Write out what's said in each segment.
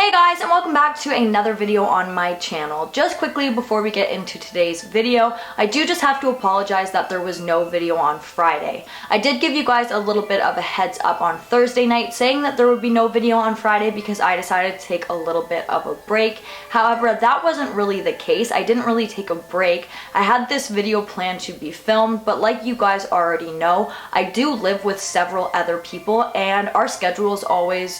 Hey guys, and welcome back to another video on my channel. Just quickly before we get into today's video, I do just have to apologize that there was no video on Friday. I did give you guys a little bit of a heads up on Thursday night saying that there would be no video on Friday because I decided to take a little bit of a break. However, that wasn't really the case. I didn't really take a break. I had this video planned to be filmed, but like you guys already know, I do live with several other people and our schedules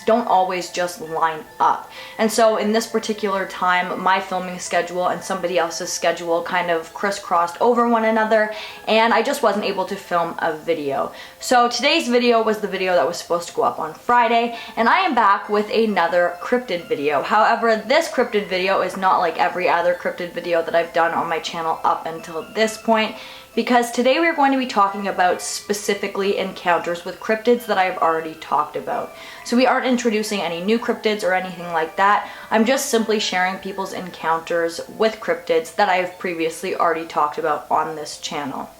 don't always just line up. And so in this particular time, my filming schedule and somebody else's schedule kind of crisscrossed over one another, and I just wasn't able to film a video. So today's video was the video that was supposed to go up on Friday, and I am back with another cryptid video. However, this cryptid video is not like every other cryptid video that I've done on my channel up until this point, because today we're going to be talking about specifically encounters with cryptids that I've already talked about. So we aren't introducing any new cryptids or anything like that. I'm just simply sharing people's encounters with cryptids that I've previously already talked about on this channel.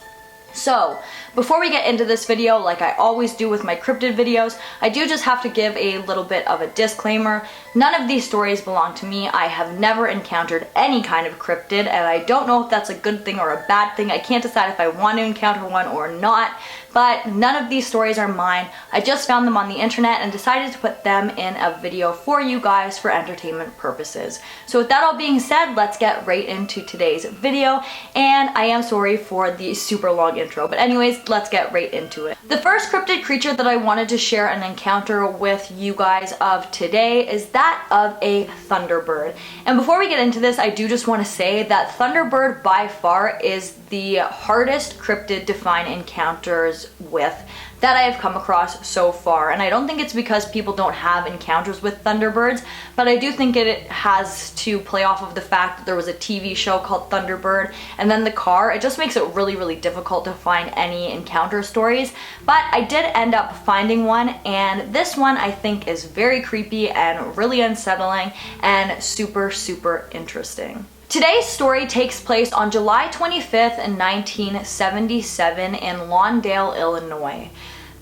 So, before we get into this video, like I always do with my cryptid videos, I do just have to give a little bit of a disclaimer. None of these stories belong to me. I have never encountered any kind of cryptid, and I don't know if that's a good thing or a bad thing. I can't decide if I want to encounter one or not, but none of these stories are mine. I just found them on the internet and decided to put them in a video for you guys for entertainment purposes. So with that all being said, let's get right into today's video, and I am sorry for the super long intro, but anyways, let's get right into it. The first cryptid creature that I wanted to share an encounter with you guys of today is that of a thunderbird. And before we get into this, I do just want to say that thunderbird by far is the hardest cryptid to find encounters with that I have come across so far. And I don't think it's because people don't have encounters with thunderbirds, but I do think it has to play off of the fact that there was a TV show called Thunderbird and then the car. It just makes it really difficult to find any encounter stories. But I did end up finding one, and this one I think is very creepy and really unsettling and super interesting. Today's story takes place on July 25th in 1977 in Lawndale, Illinois.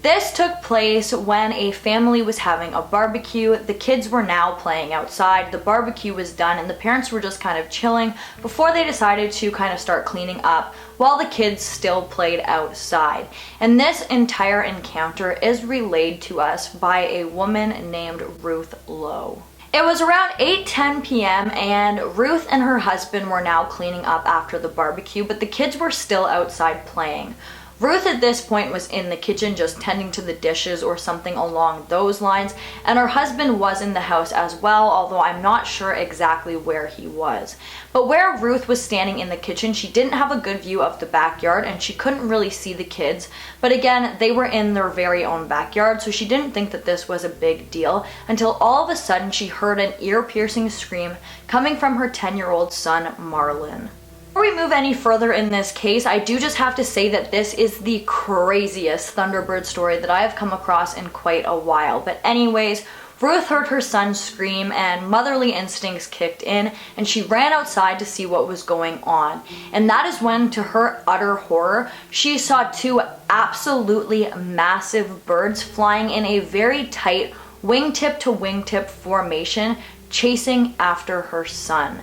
This took place when a family was having a barbecue. The kids were now playing outside. The barbecue was done and the parents were just kind of chilling before they decided to kind of start cleaning up while the kids still played outside. And this entire encounter is relayed to us by a woman named Ruth Lowe. It was around 8:10 p.m. and Ruth and her husband were now cleaning up after the barbecue, but the kids were still outside playing. Ruth at this point was in the kitchen just tending to the dishes or something along those lines, and her husband was in the house as well, although I'm not sure exactly where he was. But where Ruth was standing in the kitchen, she didn't have a good view of the backyard and she couldn't really see the kids. But again, they were in their very own backyard, so she didn't think that this was a big deal until all of a sudden she heard an ear-piercing scream coming from her 10-year-old son, Marlin. Before we move any further in this case, I do just have to say that this is the craziest Thunderbird story that I have come across in quite a while. But anyways, Ruth heard her son scream and motherly instincts kicked in, and she ran outside to see what was going on. And that is when, to her utter horror, she saw two absolutely massive birds flying in a very tight wingtip to wingtip formation, chasing after her son.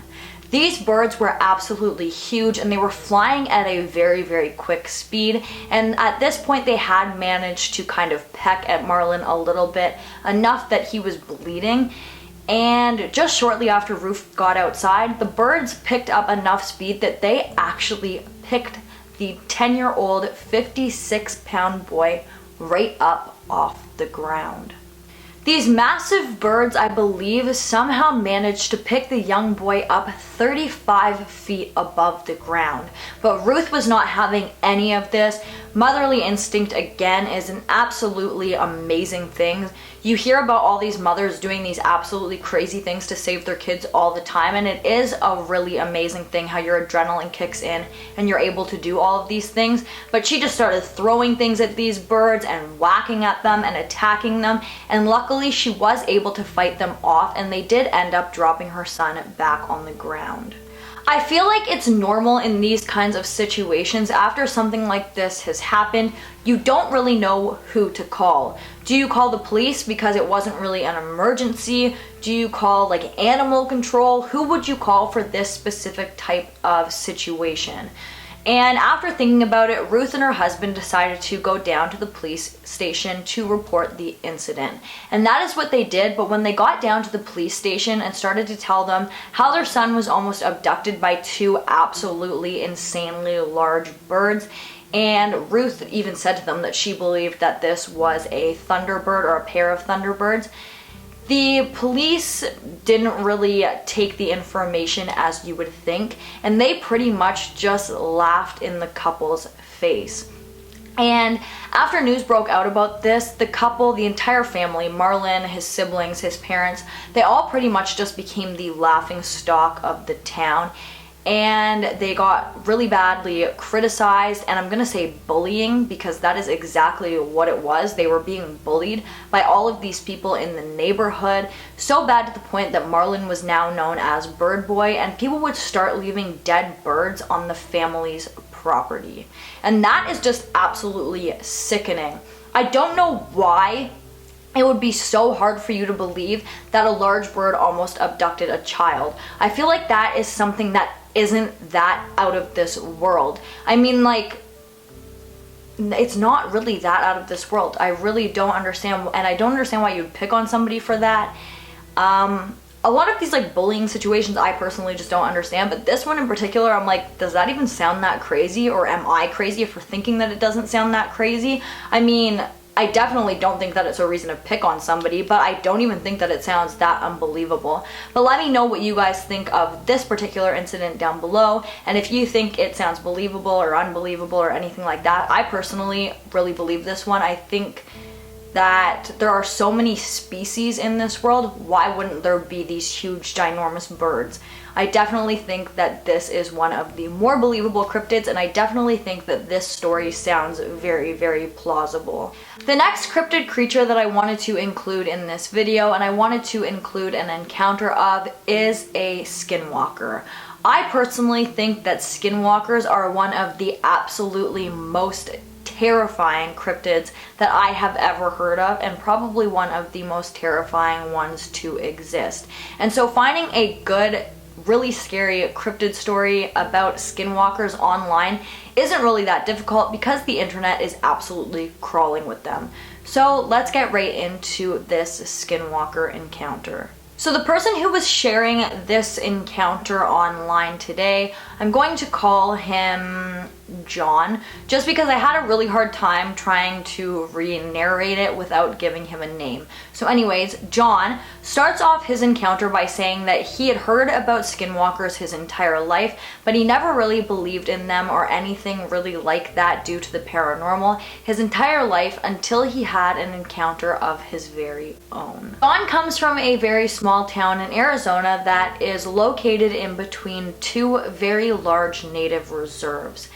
These birds were absolutely huge and they were flying at a very quick speed, and at this point they had managed to kind of peck at Marlin a little bit, enough that he was bleeding. And just shortly after Ruth got outside, the birds picked up enough speed that they actually picked the 10-year-old 56-pound boy right up off the ground. These massive birds, I believe, somehow managed to pick the young boy up 35 feet above the ground. But Ruth was not having any of this. Motherly instinct, again, is an absolutely amazing thing. You hear about all these mothers doing these absolutely crazy things to save their kids all the time, and it is a really amazing thing how your adrenaline kicks in and you're able to do all of these things. But she just started throwing things at these birds and whacking at them and attacking them, and luckily she was able to fight them off, and they did end up dropping her son back on the ground. I feel like it's normal in these kinds of situations. After something like this has happened, you don't really know who to call. Do you call the police because it wasn't really an emergency? Do you call like animal control? Who would you call for this specific type of situation? And after thinking about it, Ruth and her husband decided to go down to the police station to report the incident. And that is what they did, but when they got down to the police station and started to tell them how their son was almost abducted by two absolutely insanely large birds, and Ruth even said to them that she believed that this was a thunderbird or a pair of thunderbirds, the police didn't really take the information as you would think, and they pretty much just laughed in the couple's face. And after news broke out about this, the couple, the entire family, Marlon, his siblings, his parents, they all pretty much just became the laughing stock of the town. And they got really badly criticized, and I'm gonna say bullying, because that is exactly what it was. They were being bullied by all of these people in the neighborhood, so bad to the point that Marlon was now known as Bird Boy, and people would start leaving dead birds on the family's property. And that is just absolutely sickening. I don't know why it would be so hard for you to believe that a large bird almost abducted a child. I feel like that is something that isn't that out of this world. I mean, like, it's not really that out of this world. I really don't understand, and I don't understand why you'd pick on somebody for that. A lot of these like bullying situations I personally just don't understand, but this one in particular, I'm like, does that even sound that crazy? Or am I crazy for thinking that it doesn't sound that crazy? I mean, I definitely don't think that it's a reason to pick on somebody, but I don't even think that it sounds that unbelievable. But let me know what you guys think of this particular incident down below, and if you think it sounds believable or unbelievable or anything like that. I personally really believe this one. I think that there are so many species in this world, why wouldn't there be these huge ginormous birds? I definitely think that this is one of the more believable cryptids, and I definitely think that this story sounds very, very plausible. The next cryptid creature that I wanted to include in this video, and I wanted to include an encounter of, is a skinwalker. I personally think that skinwalkers are one of the absolutely most terrifying cryptids that I have ever heard of, and probably one of the most terrifying ones to exist. And so finding a good, really scary cryptid story about skinwalkers online isn't really that difficult because the internet is absolutely crawling with them. So let's get right into this skinwalker encounter. So the person who was sharing this encounter online today, I'm going to call him John, just because I had a really hard time trying to re-narrate it without giving him a name. So anyways, John starts off his encounter by saying that he had heard about skinwalkers his entire life, but he never really believed in them or anything really like that due to the paranormal his entire life until he had an encounter of his very own. John comes from a very small town in Arizona that is located in between two very large native reserves.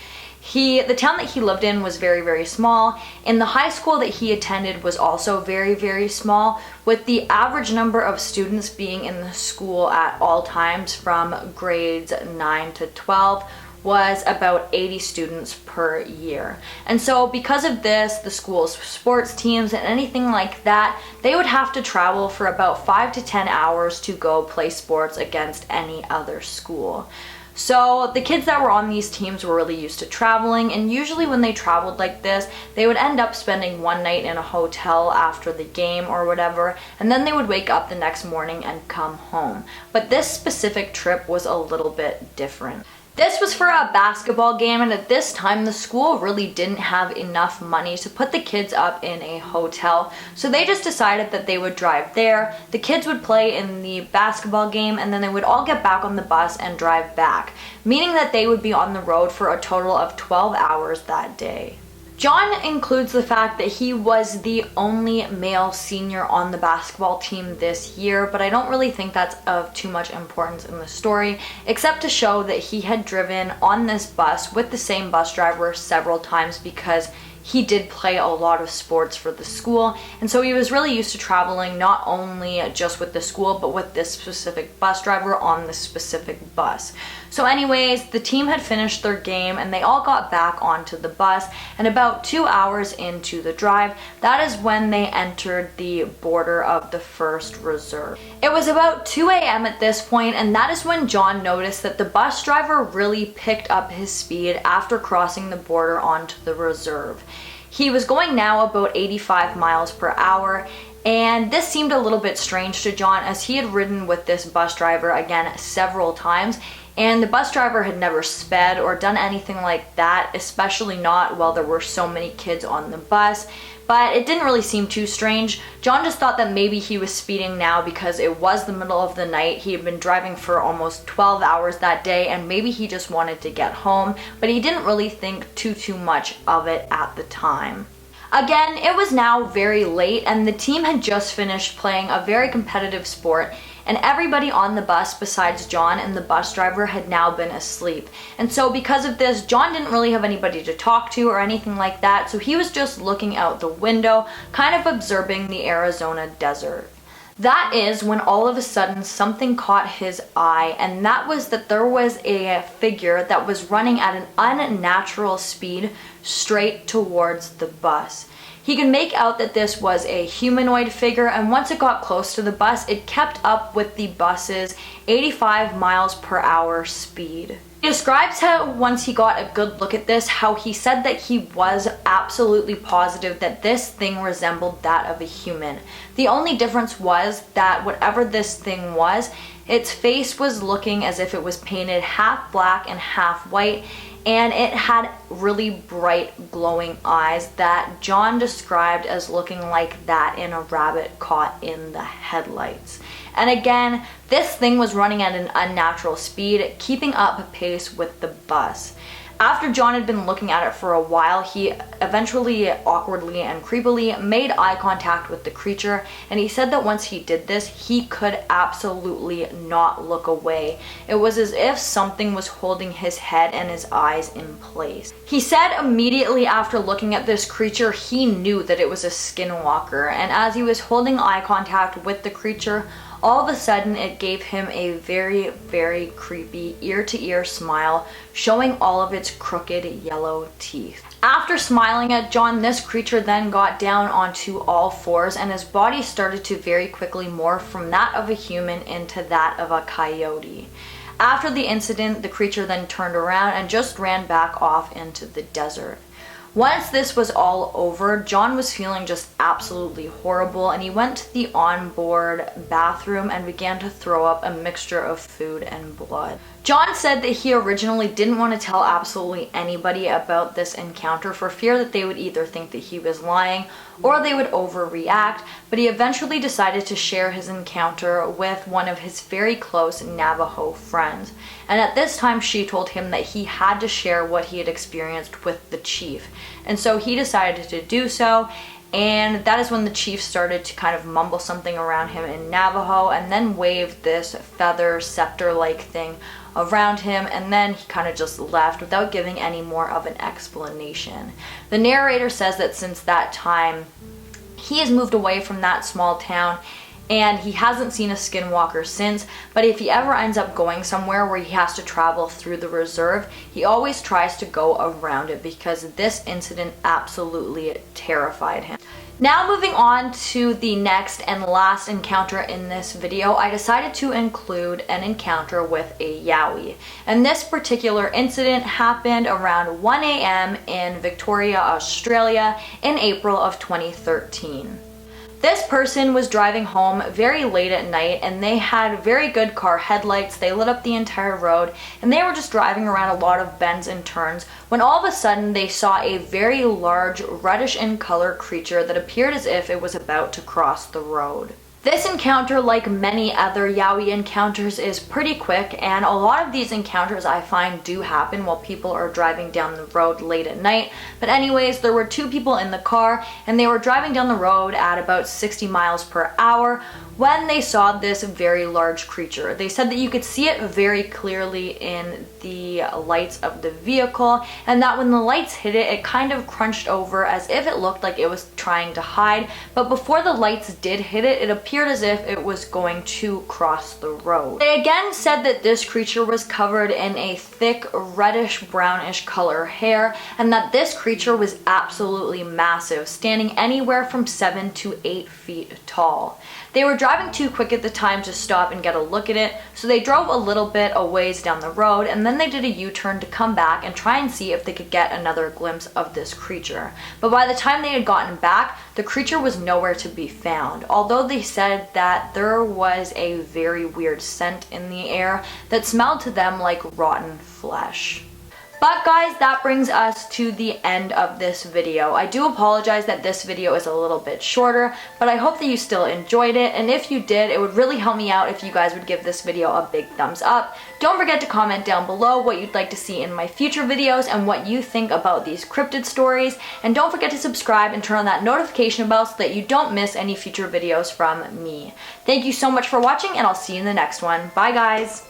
The town that he lived in was very, very small, and the high school that he attended was also very, very small, with the average number of students being in the school at all times from grades 9 to 12 was about 80 students per year. And so because of this, the school's sports teams and anything like that, they would have to travel for about 5 to 10 hours to go play sports against any other school. So the kids that were on these teams were really used to traveling, and usually when they traveled like this, they would end up spending one night in a hotel after the game or whatever, and then they would wake up the next morning and come home. But this specific trip was a little bit different. This was for a basketball game, and at this time the school really didn't have enough money to put the kids up in a hotel, so they just decided that they would drive there, the kids would play in the basketball game, and then they would all get back on the bus and drive back, meaning that they would be on the road for a total of 12 hours that day. John includes the fact that he was the only male senior on the basketball team this year, but I don't really think that's of too much importance in the story, except to show that he had driven on this bus with the same bus driver several times because he did play a lot of sports for the school, and so he was really used to traveling not only just with the school but with this specific bus driver on this specific bus. So anyways, the team had finished their game and they all got back onto the bus, and about 2 hours into the drive, that is when they entered the border of the first reserve. It was about 2 a.m. at this point, and that is when John noticed that the bus driver really picked up his speed after crossing the border onto the reserve. He was going now about 85 miles per hour, and this seemed a little bit strange to John as he had ridden with this bus driver again several times, and the bus driver had never sped or done anything like that, especially not while there were so many kids on the bus. But it didn't really seem too strange. John just thought that maybe he was speeding now because it was the middle of the night. He had been driving for almost 12 hours that day, and maybe he just wanted to get home, but he didn't really think too much of it at the time. Again, it was now very late and the team had just finished playing a very competitive sport, and everybody on the bus besides John and the bus driver had now been asleep. And so because of this, John didn't really have anybody to talk to or anything like that, so he was just looking out the window, kind of observing the Arizona desert. That is when all of a sudden something caught his eye, and that was that there was a figure that was running at an unnatural speed straight towards the bus. He could make out that this was a humanoid figure, and once it got close to the bus, it kept up with the bus's 85 miles per hour speed. He describes how once he got a good look at this, how he said that he was absolutely positive that this thing resembled that of a human. The only difference was that whatever this thing was, its face was looking as if it was painted half black and half white, and it had really bright glowing eyes that John described as looking like that in a rabbit caught in the headlights. And again, this thing was running at an unnatural speed, keeping up pace with the bus. After John had been looking at it for a while, he eventually awkwardly and creepily made eye contact with the creature, and he said that once he did this, he could absolutely not look away. It was as if something was holding his head and his eyes in place. He said immediately after looking at this creature, he knew that it was a skinwalker, and as he was holding eye contact with the creature, all of a sudden it gave him a very creepy ear-to-ear smile, showing all of its crooked yellow teeth. After smiling at John, this creature then got down onto all fours, and his body started to very quickly morph from that of a human into that of a coyote. After the incident, the creature then turned around and just ran back off into the desert. Once this was all over, John was feeling just absolutely horrible, and he went to the onboard bathroom and began to throw up a mixture of food and blood. John said that he originally didn't want to tell absolutely anybody about this encounter for fear that they would either think that he was lying or they would overreact, but he eventually decided to share his encounter with one of his very close Navajo friends. And at this time, she told him that he had to share what he had experienced with the chief. And so he decided to do so, and that is when the chief started to kind of mumble something around him in Navajo and then waved this feather scepter-like thing around him, and then he kind of just left without giving any more of an explanation. The narrator says that since that time, he has moved away from that small town and he hasn't seen a skinwalker since, but if he ever ends up going somewhere where he has to travel through the reserve, he always tries to go around it because this incident absolutely terrified him. Now moving on to the next and last encounter in this video, I decided to include an encounter with a Yowie. And this particular incident happened around 1 a.m. in Victoria, Australia in April of 2013. This person was driving home very late at night, and they had very good car headlights. They lit up the entire road, and they were just driving around a lot of bends and turns when all of a sudden they saw a very large reddish in color creature that appeared as if it was about to cross the road. This encounter, like many other Yowie encounters, is pretty quick, and a lot of these encounters I find do happen while people are driving down the road late at night. But anyways, there were two people in the car, and they were driving down the road at about 60 miles per hour when they saw this very large creature. They said that you could see it very clearly in the lights of the vehicle, and that when the lights hit it, it kind of crunched over as if it looked like it was trying to hide, but before the lights did hit it, it appeared as if it was going to cross the road. They again said that this creature was covered in a thick reddish brownish color hair, and that this creature was absolutely massive, standing anywhere from 7 to 8 feet tall. They were driving too quick at the time to stop and get a look at it, so they drove a little bit a ways down the road, and then they did a U-turn to come back and try and see if they could get another glimpse of this creature. But by the time they had gotten back, the creature was nowhere to be found, although they said that there was a very weird scent in the air that smelled to them like rotten flesh. But guys, that brings us to the end of this video. I do apologize that this video is a little bit shorter, but I hope that you still enjoyed it, and if you did, it would really help me out if you guys would give this video a big thumbs up. Don't forget to comment down below what you'd like to see in my future videos and what you think about these cryptid stories, and don't forget to subscribe and turn on that notification bell so that you don't miss any future videos from me. Thank you so much for watching, and I'll see you in the next one. Bye guys!